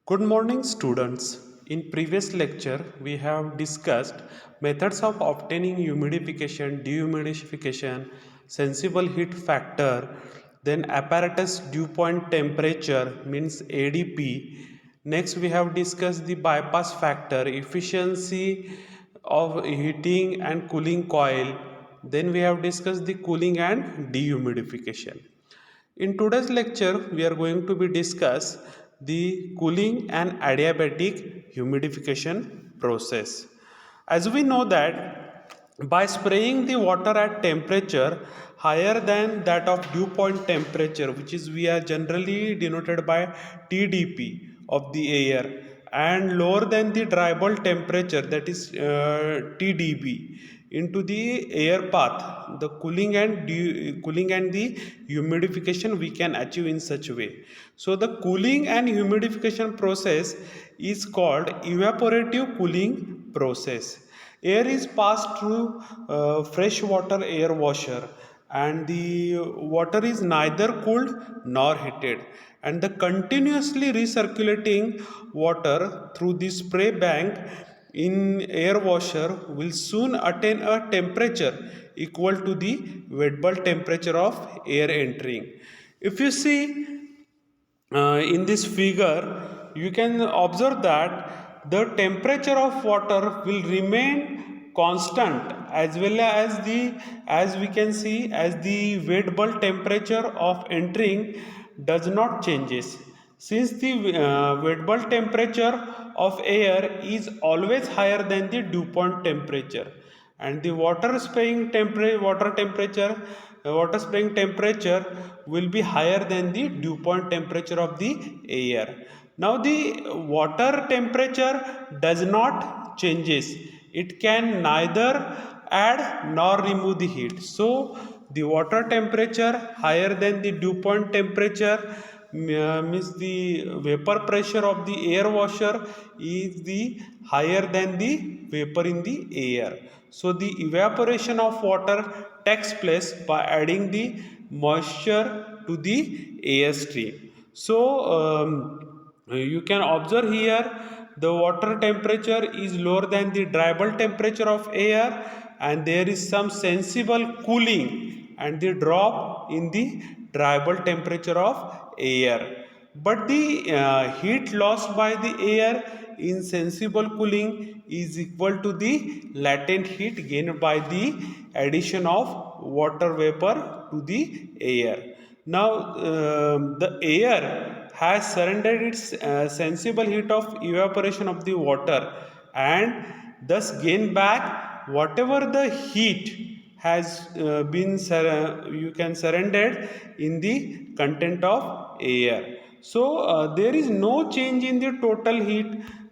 Good morning, students. In previous lecture, we have discussed methods of obtaining humidification, dehumidification, sensible heat factor, then apparatus dew point temperature means ADP. Next, we have discussed the bypass factor, efficiency of heating and cooling coil. Then we have discussed the cooling and dehumidification. In today's lecture, we are going to be discuss the cooling and adiabatic humidification process. As we know that by spraying the water at temperature higher than that of dew point temperature, which is we are generally denoted by TDP of the air, and lower than the dry bulb temperature, that is TDB, into the air path, the cooling and the humidification we can achieve in such way. So the cooling and humidification process is called evaporative cooling process. Air is passed through freshwater air washer, and the water is neither cooled nor heated, and the continuously recirculating water through the spray bank in air washer will soon attain a temperature equal to the wet bulb temperature of air entering. If you see in this figure, you can observe that the temperature of water will remain constant, as well as as we can see, as the wet bulb temperature of entering does not changes, since the wet bulb temperature of air is always higher than the dew point temperature, and the water spraying temperature will be higher than the dew point temperature of the air. Now the water temperature does not changes, it can neither add nor remove the heat. So the water temperature higher than the dew point temperature means the vapor pressure of the air washer is the higher than the vapor in the air. So the evaporation of water takes place by adding the moisture to the air stream. So you can observe here the water temperature is lower than the dry bulb temperature of air, and there is some sensible cooling and the drop in the dry bulb temperature of air. But the heat lost by the air in sensible cooling is equal to the latent heat gained by the addition of water vapor to the air. Now the air has surrendered its sensible heat of evaporation of the water, and thus gain back whatever the heat has been you can surrendered in the content of air. So there is no change in the total heat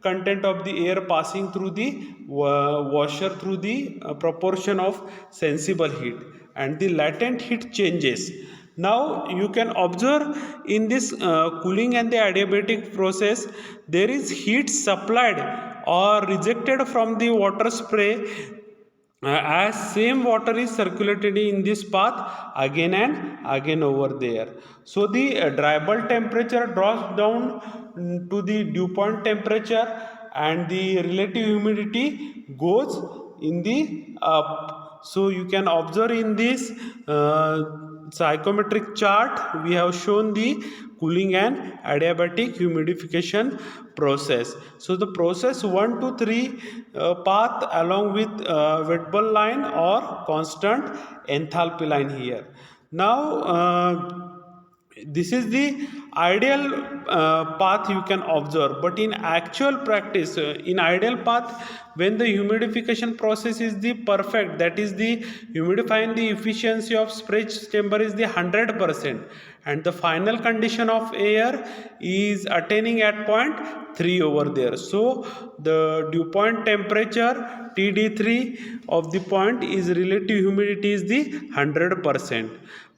content of the air passing through the washer through the proportion of sensible heat, and the latent heat changes. Now you can observe in this cooling and the adiabatic process, there is heat supplied or rejected from the water spray as same water is circulated in this path again and again over there. So the dry bulb temperature drops down to the dew point temperature, and the relative humidity goes in the up. So you can observe in this psychometric chart we have shown the cooling and adiabatic humidification process. So the process 1 to 3 path along with wet bulb line or constant enthalpy line here. Now this is the ideal path you can observe, but in actual practice in ideal path, when the humidification process is the perfect, that is the humidifying the efficiency of spray chamber is the 100%, and the final condition of air is attaining at point 3 over there. So the dew point temperature TD3 of the point is relative humidity is the 100%.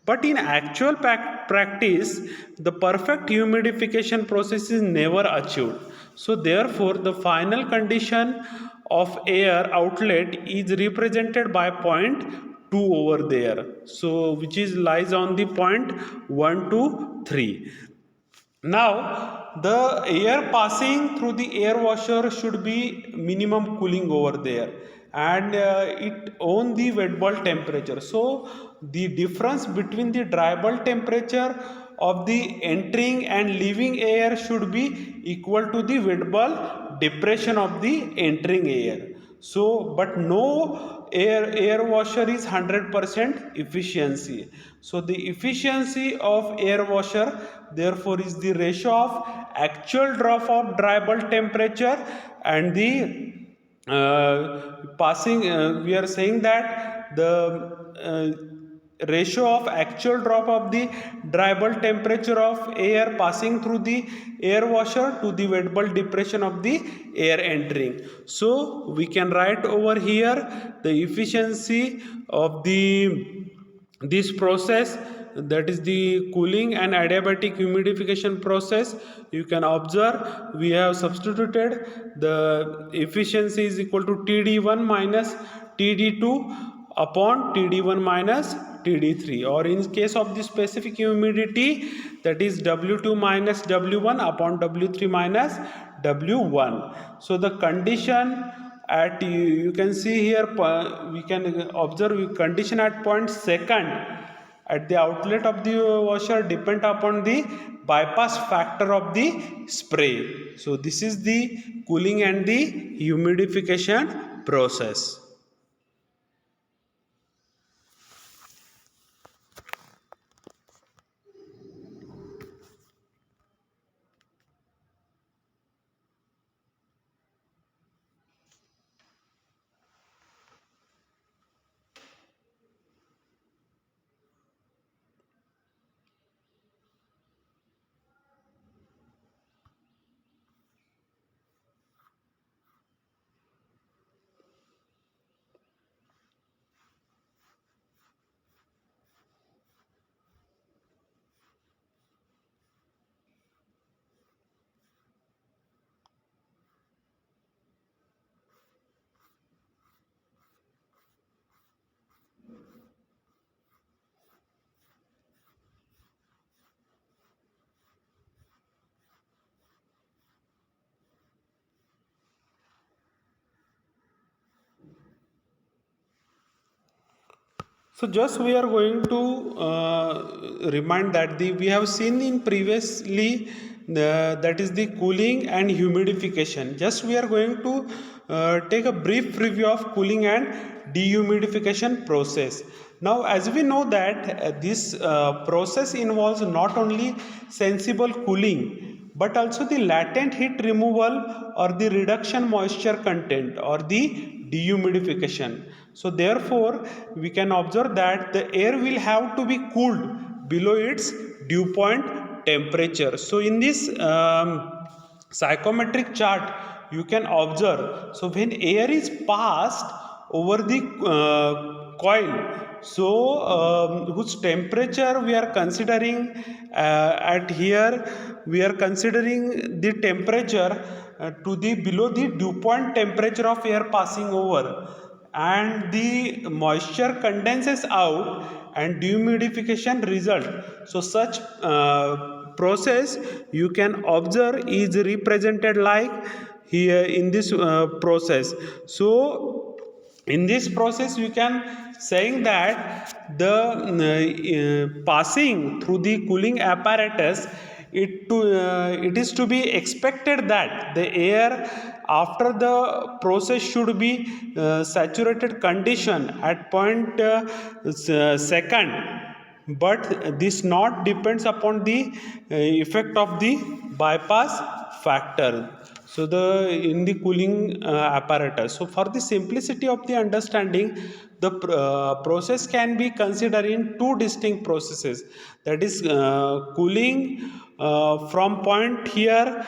But in actual practice, the perfect humidification process is never achieved. So therefore, the final condition of air outlet is represented by point 2 over there. So which is lies on the point 1 to 3. Now, the air passing through the air washer should be minimum cooling over there, and it own the wet bulb temperature. So, the difference between the dry bulb temperature of the entering and leaving air should be equal to the wet bulb depression of the entering air. So, but no air washer is 100% efficiency. So the efficiency of air washer therefore is the ratio of actual drop of dry bulb temperature and the passing we are saying that the ratio of actual drop of the dry bulb temperature of air passing through the air washer to the wet bulb depression of the air entering. So we can write over here the efficiency of the this process, that is the cooling and adiabatic humidification process. You can observe we have substituted the efficiency is equal to TD1 minus TD2 upon TD1 minus TD3, or in case of the specific humidity, that is W2 minus W1 upon W3 minus W1. So the condition at you can see here we can observe condition at point second at the outlet of the washer depend upon the bypass factor of the spray. So this is the cooling and the humidification process. So just we are going to remind that we have seen in previously that is the cooling and humidification. Just we are going to take a brief review of cooling and dehumidification process. Now as we know that this process involves not only sensible cooling but also the latent heat removal or the reduction moisture content or the dehumidification. So therefore we can observe that the air will have to be cooled below its dew point temperature. So in this psychometric chart you can observe, so when air is passed over the coil, so whose temperature we are considering at here we are considering the temperature to the below the dew point temperature of air passing over, and the moisture condenses out and dehumidification result. So such process you can observe is represented like here in this process. So in this process we can saying that the passing through the cooling apparatus, it is to be expected that the air after the process should be saturated condition at point second, but this not depends upon the effect of the bypass factor. So the in the cooling apparatus, so for the simplicity of the understanding, the process can be considered in two distinct processes, that is cooling from point here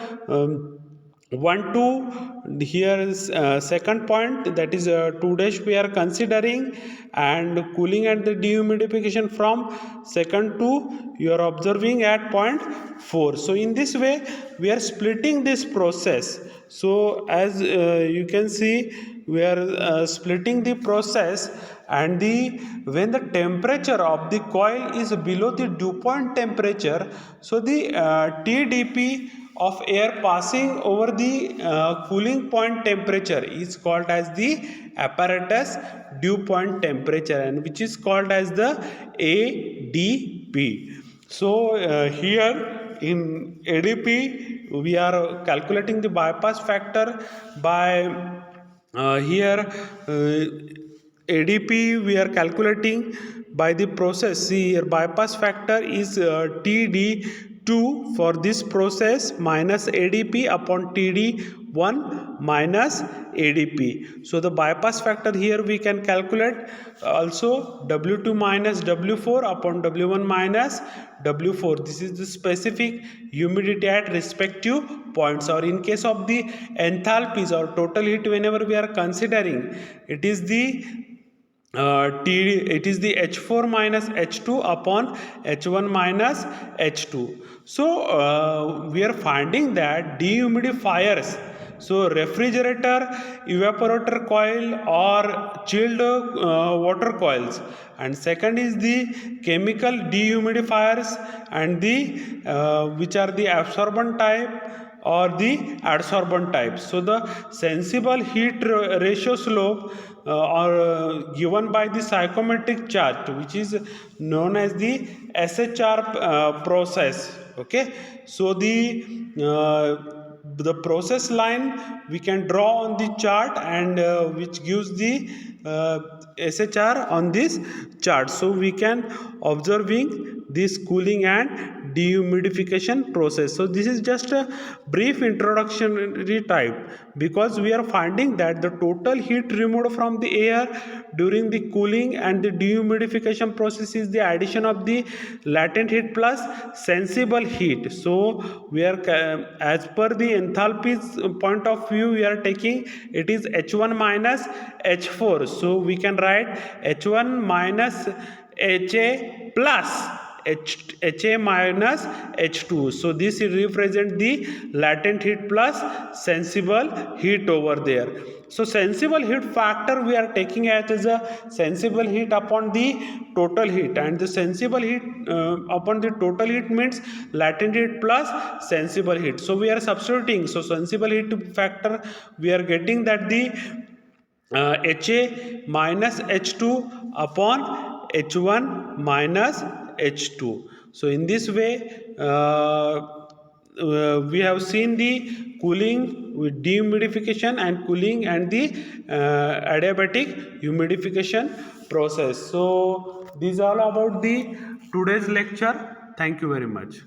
1 to here is second point, that is 2 dash we are considering, and cooling and the dehumidification from second to you are observing at point 4. So in this way we are splitting this process. So as you can see we are splitting the process and when the temperature of the coil is below the dew point temperature, so the TDP of air passing over the cooling point temperature is called as the apparatus dew point temperature, and which is called as the ADP. So here in ADP we are calculating the bypass factor by here ADP we are calculating by the process. See here, bypass factor is TD2 for this process minus ADP upon TD1 minus ADP. So the bypass factor here we can calculate also W2 minus W4 upon W1 minus W4. This is the specific humidity at respective points, or in case of the enthalpies or total heat whenever we are considering, it is the it is the H4 minus H2 upon H1 minus H2. So we are finding that dehumidifiers, so refrigerator, evaporator coil or chilled water coils, and second is the chemical dehumidifiers and the which are the absorbent type or the adsorbent type. So the sensible heat ratio slope are given by the psychometric chart, which is known as the SHR process. Okay, so the process line we can draw on the chart, and which gives the SHR on this chart. So we can observing this cooling and dehumidification process. So this is just a brief introductory type, because we are finding that the total heat removed from the air during the cooling and the dehumidification process is the addition of the latent heat plus sensible heat. So we are as per the enthalpy point of view we are taking, it is H1 minus H4. So we can write H1 minus HA plus HA minus H2. So this represents the latent heat plus sensible heat over there. So sensible heat factor we are taking as a sensible heat upon the total heat, and the sensible heat upon the total heat means latent heat plus sensible heat. So we are substituting. So sensible heat factor we are getting that the HA minus H2 upon H1 minus H2. So in this way we have seen the cooling with dehumidification and cooling and the adiabatic humidification process. So these are all about the today's lecture. Thank you very much.